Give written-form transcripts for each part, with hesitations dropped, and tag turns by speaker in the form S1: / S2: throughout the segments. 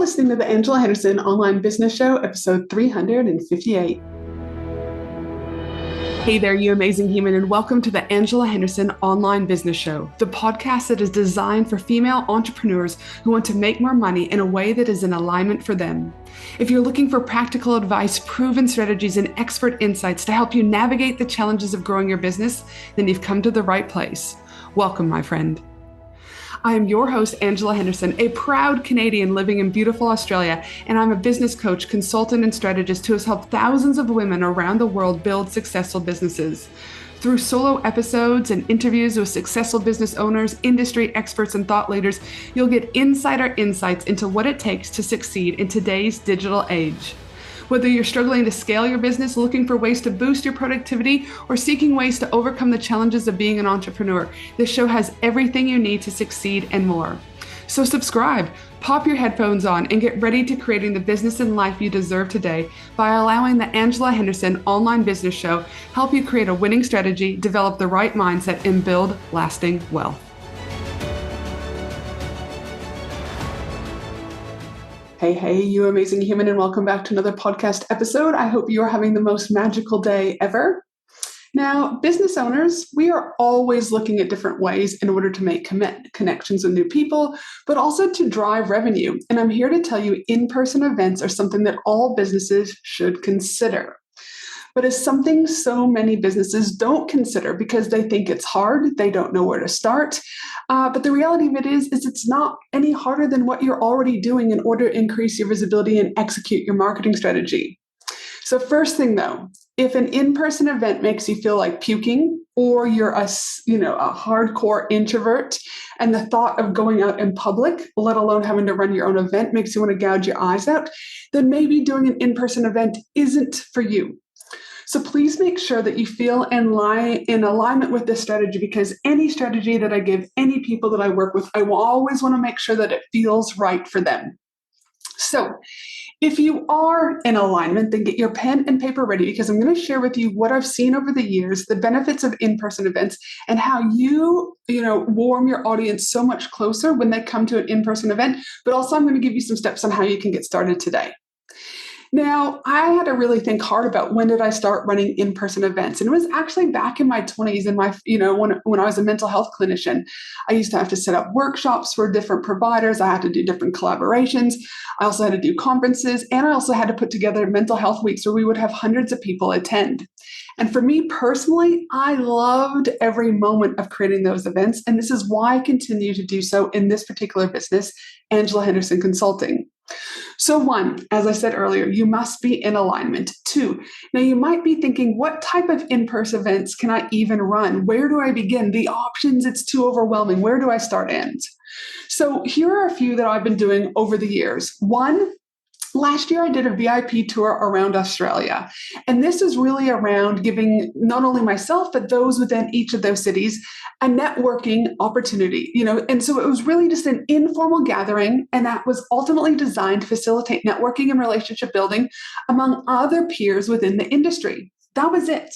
S1: listening to the Angela Henderson Online Business Show, episode 358. Hey there, you amazing human, and welcome to the Angela Henderson Online Business Show, the podcast that is designed for female entrepreneurs who want to make more money in a way that is in alignment for them. If you're looking for practical advice, proven strategies, and expert insights to help you navigate the challenges of growing your business, then you've come to the right place. Welcome, my friend. I am your host, Angela Henderson, a proud Canadian living in beautiful Australia, and I'm a business coach, consultant, and strategist who has helped thousands of women around the world build successful businesses. Through solo episodes and interviews with successful business owners, industry experts, and thought leaders, you'll get insider insights into what it takes to succeed in today's digital age. Whether you're struggling to scale your business, looking for ways to boost your productivity, or seeking ways to overcome the challenges of being an entrepreneur, this show has everything you need to succeed and more. So subscribe, pop your headphones on, and get ready to creating the business and life you deserve today by allowing the Angela Henderson Online Business Show help you create a winning strategy, develop the right mindset, and build lasting wealth. Hey, you amazing human, and welcome back to another podcast episode. I hope you are having the most magical day ever. Now, business owners, we are always looking at different ways in order to make connections with new people, but also to drive revenue. And I'm here to tell you in-person events are something that all businesses should consider. But it's something so many businesses don't consider because they think it's hard, they don't know where to start. But the reality of it is it's not any harder than what you're already doing in order to increase your visibility and execute your marketing strategy. So first thing though, if an in-person event makes you feel like puking, or you're a hardcore introvert, and the thought of going out in public, let alone having to run your own event, makes you want to gouge your eyes out, then maybe doing an in-person event isn't for you. So please make sure that you feel in alignment with this strategy, because any strategy that I give any people that I work with, I will always want to make sure that it feels right for them. So if you are in alignment, then get your pen and paper ready, because I'm going to share with you what I've seen over the years, the benefits of in-person events, and how you warm your audience so much closer when they come to an in-person event. But also I'm going to give you some steps on how you can get started today. Now, I had to really think hard about when did I start running in-person events. And it was actually back in my 20s, in my, when I was a mental health clinician. I used to have to set up workshops for different providers. I had to do different collaborations. I also had to do conferences. And I also had to put together mental health weeks where we would have hundreds of people attend. And for me personally, I loved every moment of creating those events. And this is why I continue to do so in this particular business, Angela Henderson Consulting. So one, as I said earlier, you must be in alignment. Two, now you might be thinking, what type of in-person events can I even run? Where do I begin? The options, it's too overwhelming. Where do I start and? So here are a few that I've been doing over the years. One, last year I did a VIP tour around Australia. And this is really around giving not only myself, but those within each of those cities a networking opportunity, and so it was really just an informal gathering, and that was ultimately designed to facilitate networking and relationship building among other peers within the industry. That was it.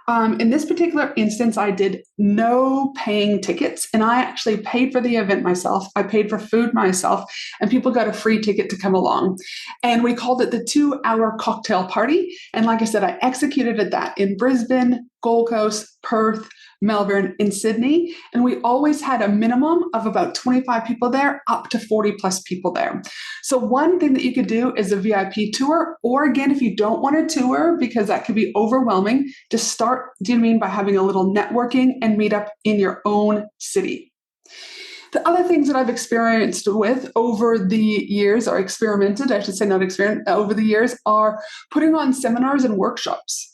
S1: In this particular instance, I did no paying tickets, and I actually paid for the event myself. I paid for food myself, and people got a free ticket to come along. And we called it the 2-hour cocktail party. And like I said, I executed at that in Brisbane, Gold Coast, Perth, Melbourne, and Sydney. And we always had a minimum of about 25 people there, up to 40 plus people there. So one thing that you could do is a VIP tour, or again, if you don't want a tour, because that could be overwhelming, just start, by having a little networking and meet up in your own city. The other things that I've experienced with over the years, or experimented, I should say not experiment, over the years, are putting on seminars and workshops.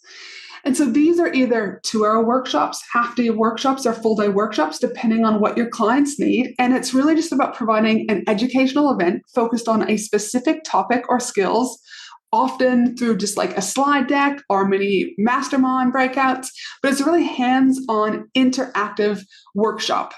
S1: And so these are either 2-hour workshops, half-day workshops, or full-day workshops, depending on what your clients need. And it's really just about providing an educational event focused on a specific topic or skills, often through just like a slide deck or mini mastermind breakouts. But it's a really hands-on interactive workshop.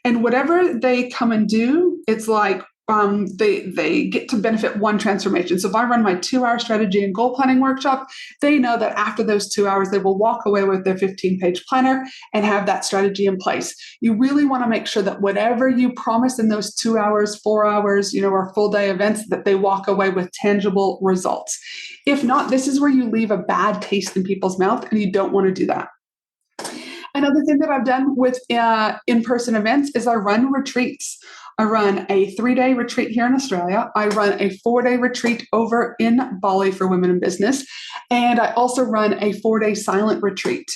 S1: And whatever they come and do, it's like they get to benefit one transformation. So if I run my 2-hour strategy and goal planning workshop, they know that after those 2 hours, they will walk away with their 15-page planner and have that strategy in place. You really want to make sure that whatever you promise in those 2 hours, 4 hours, or full day events, that they walk away with tangible results. If not, this is where you leave a bad taste in people's mouth, and you don't want to do that. Another thing that I've done with in-person events is I run retreats. I run a 3-day retreat here in Australia. I run a 4-day retreat over in Bali for women in business. And I also run a 4-day silent retreat.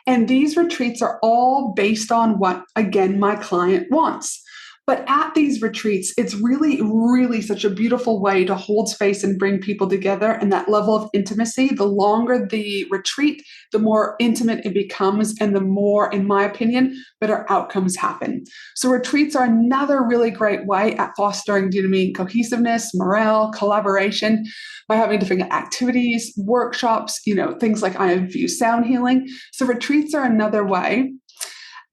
S1: And these retreats are all based on what, again, my client wants. But at these retreats, it's really, really such a beautiful way to hold space and bring people together. And that level of intimacy, the longer the retreat, the more intimate it becomes, and the more, in my opinion, better outcomes happen. So retreats are another really great way at fostering, cohesiveness, morale, collaboration, by having different activities, workshops, things like I infuse sound healing. So retreats are another way.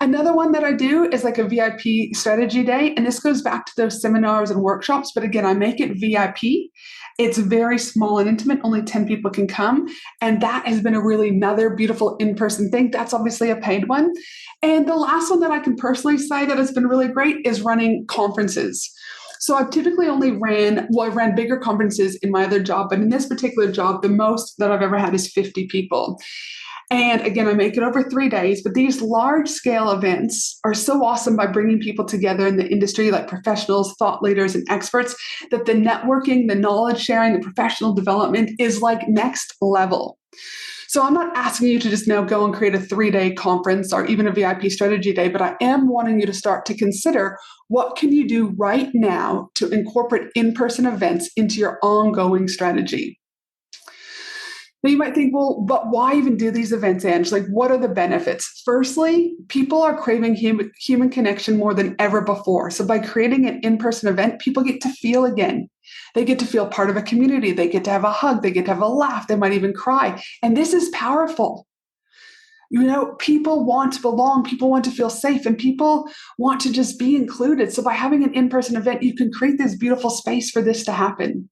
S1: Another one that I do is like a VIP strategy day. And this goes back to those seminars and workshops. But again, I make it VIP. It's very small and intimate. Only 10 people can come. And that has been a really another beautiful in-person thing. That's obviously a paid one. And the last one that I can personally say that has been really great is running conferences. So I've typically only I ran bigger conferences in my other job. But in this particular job, the most that I've ever had is 50 people. And again, I make it over 3 days, but these large scale events are so awesome by bringing people together in the industry, like professionals, thought leaders, and experts, that the networking, the knowledge sharing, the professional development is like next level. So I'm not asking you to just now go and create a 3-day conference or even a VIP strategy day, but I am wanting you to start to consider what can you do right now to incorporate in-person events into your ongoing strategy. Now you might think, well, but why even do these events, Ange? Like, what are the benefits? Firstly, people are craving human connection more than ever before. So by creating an in-person event, people get to feel again. They get to feel part of a community. They get to have a hug. They get to have a laugh. They might even cry. And this is powerful. People want to belong. People want to feel safe, and people want to just be included. So by having an in-person event, you can create this beautiful space for this to happen.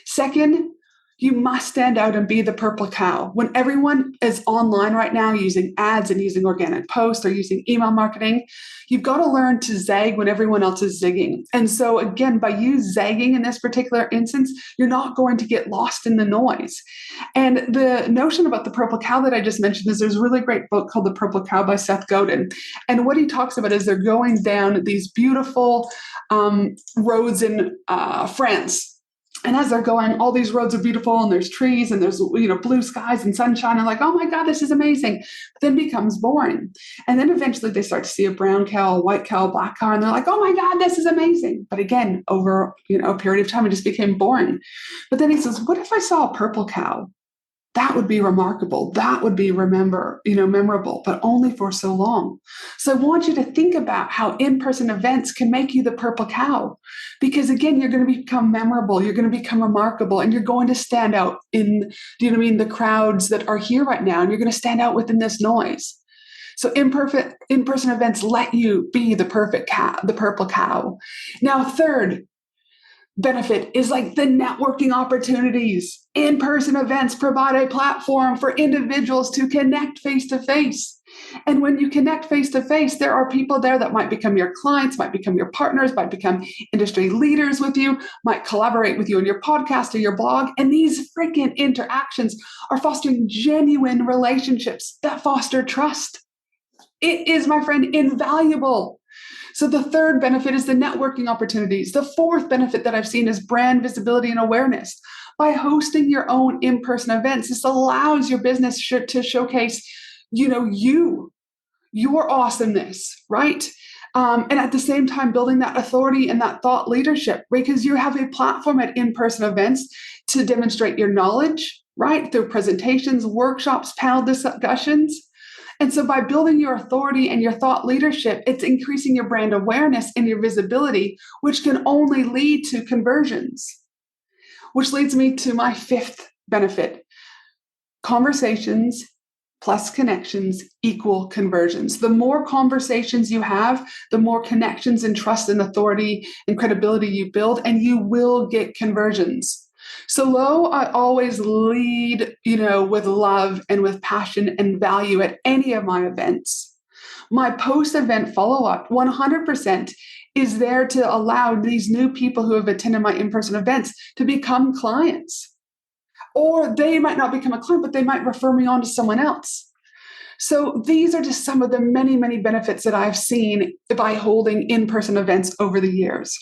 S1: Second, you must stand out and be the purple cow. When everyone is online right now using ads and using organic posts or using email marketing, you've got to learn to zag when everyone else is zigging. And so again, by you zagging in this particular instance, you're not going to get lost in the noise. And the notion about the purple cow that I just mentioned is there's a really great book called The Purple Cow by Seth Godin. And what he talks about is they're going down these beautiful roads in France. And as they're going, all these roads are beautiful, and there's trees, and there's blue skies and sunshine. And like, oh my God, this is amazing. But then it becomes boring. And then eventually they start to see a brown cow, a white cow, a black cow, and they're like, oh my God, this is amazing. But again, over a period of time, it just became boring. But then he says, what if I saw a purple cow? That would be remarkable. That would be memorable, but only for so long. So I want you to think about how in-person events can make you the purple cow, because again, you're going to become memorable. You're going to become remarkable, and you're going to stand out in, the crowds that are here right now, and you're going to stand out within this noise. So in-person events let you be the perfect cow, the purple cow. Now, third benefit is like the networking opportunities. In-person events provide a platform for individuals to connect face-to-face. And when you connect face-to-face, there are people there that might become your clients, might become your partners, might become industry leaders with you, might collaborate with you on your podcast or your blog. And these freaking interactions are fostering genuine relationships that foster trust. It is, my friend, invaluable. So the third benefit is the networking opportunities. The fourth benefit that I've seen is brand visibility and awareness. By hosting your own in-person events, this allows your business to showcase, your awesomeness, right? And at the same time, building that authority and that thought leadership, because you have a platform at in-person events to demonstrate your knowledge, right? Through presentations, workshops, panel discussions. And so by building your authority and your thought leadership, it's increasing your brand awareness and your visibility, which can only lead to conversions, which leads me to my fifth benefit: conversations plus connections equal conversions. The more conversations you have, the more connections and trust and authority and credibility you build, and you will get conversions. So I always lead, with love and with passion and value at any of my events. My post-event follow-up, 100%, is there to allow these new people who have attended my in-person events to become clients. Or they might not become a client, but they might refer me on to someone else. So these are just some of the many, many benefits that I've seen by holding in-person events over the years.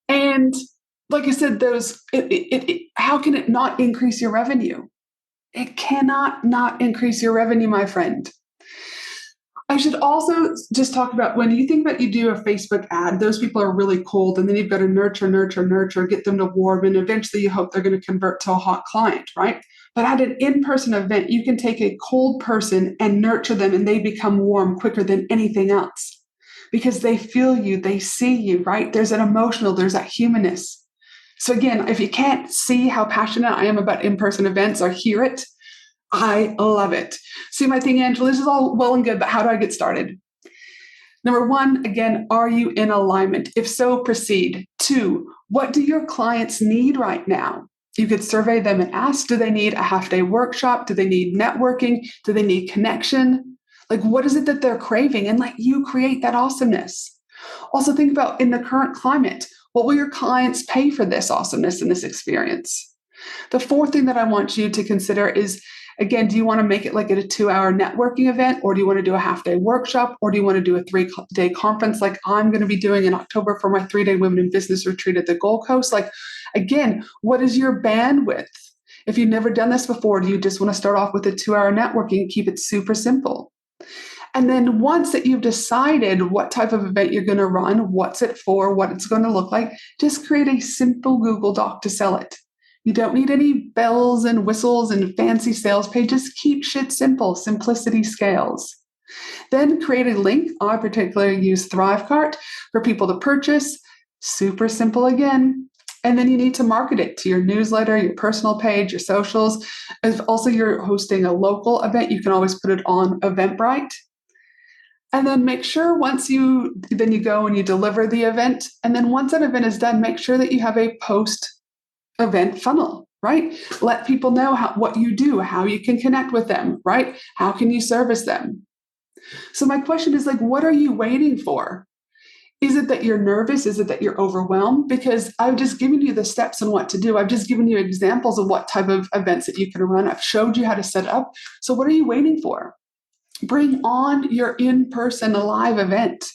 S1: And like I said, how can it not increase your revenue? It cannot not increase your revenue, my friend. I should also just talk about when you think that you do a Facebook ad, those people are really cold, and then you've got to nurture, get them to warm, and eventually you hope they're going to convert to a hot client, right? But at an in-person event, you can take a cold person and nurture them, and they become warm quicker than anything else because they feel you, they see you, right? There's there's that humanness. So again, if you can't see how passionate I am about in-person events or hear it, I love it. See my thing, Angela, this is all well and good, but how do I get started? Number one, again, are you in alignment? If so, proceed. 2, what do your clients need right now? You could survey them and ask, do they need a half-day workshop? Do they need networking? Do they need connection? Like, what is it that they're craving? And let you create that awesomeness. Also think about in the current climate, what will your clients pay for this awesomeness and this experience? The 4th thing that I want you to consider is, again, do you want to make it like at a 2-hour networking event, or do you want to do a half-day workshop, or do you want to do a 3-day conference like I'm going to be doing in October for my 3-day Women in Business retreat at the Gold Coast? Like, again, what is your bandwidth? If you've never done this before, do you just want to start off with a 2-hour networking and keep it super simple? And then once that you've decided what type of event you're going to run, what's it for, what it's going to look like, just create a simple Google Doc to sell it. You don't need any bells and whistles and fancy sales pages. Keep shit simple. Simplicity scales. Then create a link. I particularly use ThriveCart for people to purchase. Super simple again. And then you need to market it to your newsletter, your personal page, your socials. If also you're hosting a local event, you can always put it on Eventbrite. And then make sure then you go and you deliver the event. And then once that event is done, make sure that you have a post-event funnel, right? Let people know what you do, how you can connect with them, right? How can you service them? So my question is what are you waiting for? Is it that you're nervous? Is it that you're overwhelmed? Because I've just given you the steps on what to do. I've just given you examples of what type of events that you can run. I've showed you how to set up. So what are you waiting for? Bring on your in-person live event.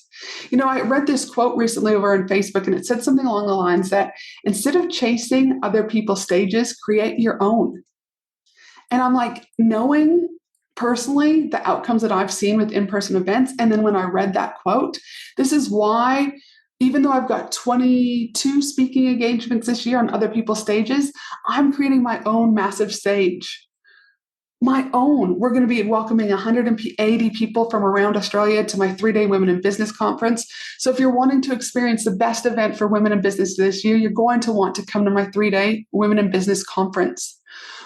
S1: I read this quote recently over on Facebook, and it said something along the lines that instead of chasing other people's stages, create your own. And I'm knowing personally the outcomes that I've seen with in-person events. And then when I read that quote, this is why, even though I've got 22 speaking engagements this year on other people's stages, I'm creating my own massive stage. My own. We're going to be welcoming 180 people from around Australia to my 3-day Women in Business conference. So if you're wanting to experience the best event for women in business this year, you're going to want to come to my 3-day Women in Business conference.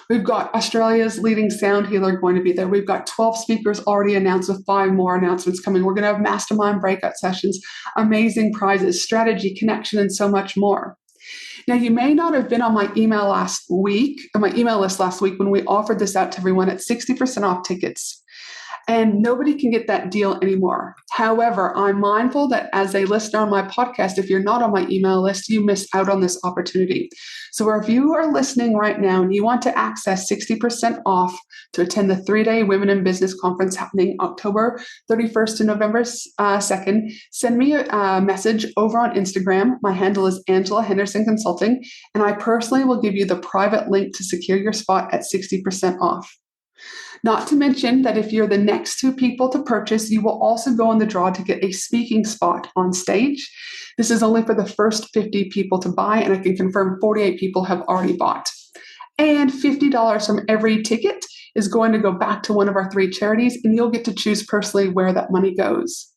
S1: We've got Australia's leading sound healer going to be there. We've got 12 speakers already announced with 5 more announcements coming. We're going to have mastermind breakout sessions, amazing prizes, strategy, connection, and so much more. Now, you may not have been on my email list last week when we offered this out to everyone at 60% off tickets. And nobody can get that deal anymore. However, I'm mindful that as a listener on my podcast, if you're not on my email list, you miss out on this opportunity. So if you are listening right now and you want to access 60% off to attend the 3-day Women in Business conference happening October 31st to November 2nd, send me a message over on Instagram. My handle is Angela Henderson Consulting, and I personally will give you the private link to secure your spot at 60% off. Not to mention that if you're the next 2 people to purchase, you will also go in the draw to get a speaking spot on stage. This is only for the first 50 people to buy, and I can confirm 48 people have already bought. And $50 from every ticket is going to go back to one of our 3 charities, and you'll get to choose personally where that money goes.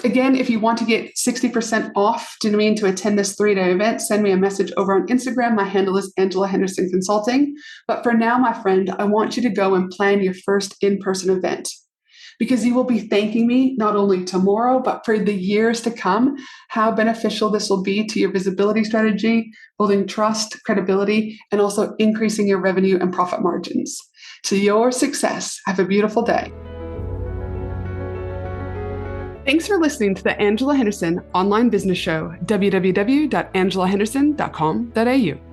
S1: Again, if you want to get 60% off to attend this 3-day event, send me a message over on Instagram. My handle is Angela Henderson Consulting. But for now, my friend, I want you to go and plan your first in-person event, because you will be thanking me not only tomorrow, but for the years to come, how beneficial this will be to your visibility strategy, building trust, credibility, and also increasing your revenue and profit margins. To your success, have a beautiful day. Thanks for listening to the Angela Henderson Online Business Show, www.angelahenderson.com.au.